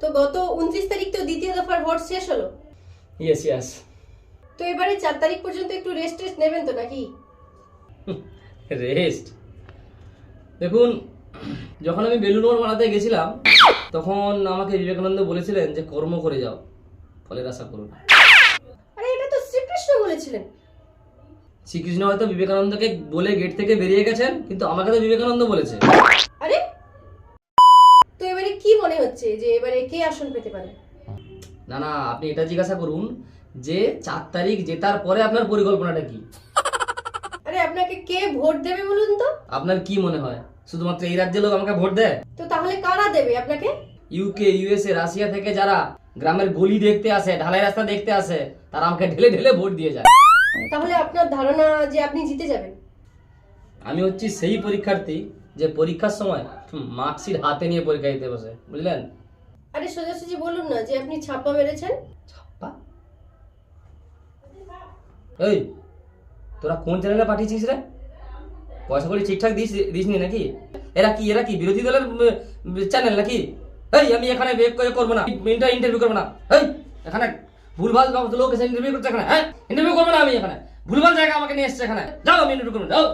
তো গত 29 তারিখ তো দ্বিতীয় দফার ভোট শেষ হলো। Yes yes. তো এবারে 4 তারিখ পর্যন্ত একটু রেস্ট নেবেন তো নাকি? রেস্ট? দেখুন, যখন আমি বেলুন বানাতে গেছিলাম তখন আমাকে বিবেকানন্দ বলেছিলেন যে কর্ম করে যাও, ফলের আশা করুন। আরে এটা তো শ্রীকৃষ্ণ বলেছিলেন। শ্রীকৃষ্ণ হয়তো বিবেকানন্দকে বলে গেট থেকে বেরিয়ে গেছেন, কিন্তু আমাকে তো বিবেকানন্দ বলেছে। আরে তো এবারে কি মনে হচ্ছে যে এবারে কে আসন পেতে পারে? না না, আপনি এটা জিজ্ঞাসা করুন যে 4 তারিখ জেতার পরে আপনার পরিকল্পনাটা কি। আরে আপনাকে কে ভোট দেবে বলুন তো? আপনার কি মনে হয় শুধুমাত্র এই রাজ্যের লোক আমাকে ভোট দেয়? তো তাহলে কারা দেবে আপনাকে? ইউকে, ইউএসএ, রাশিয়া থেকে যারা গ্রামের গলি দেখতে আসে, ঢালাই রাস্তা দেখতে আসে, তারা আমাকে ঢেলে ঢেলে ভোট দিয়ে যায়। তাহলে আপনার ধারণা যে আপনি জিতে যাবেন? আমি হচ্ছি সেই পরীক্ষার্থী যে পরীক্ষার সময় মার্কশিট হাতে নিয়ে পরীক্ষা দিতে বসে, বুঝলেন? আরে সোজাসুজি বলুন না যে আপনি ছাপ্পা মেরেছেন। ছাপ্পা? এই, তোরা কোন চ্যানেলে পাঠিয়েছিস রে? পয়সা করে ঠিকঠাক দিসনি নাকি? এরা কি বিরোধী দলের চ্যানেল নাকি? এই, আমি এখানে করবো না, ইন্টারভিউ করবো না। এই, এখানে ভুলভাল লোক এসে ইন্টারভিউ করছে এখানে। হ্যাঁ, ইন্টারভিউ করবো না আমি এখানে। ভুলভাল জায়গা আমাকে নিয়ে এসছে এখানে। যাও, আমি ইন্টারভিউ করবো, যাও।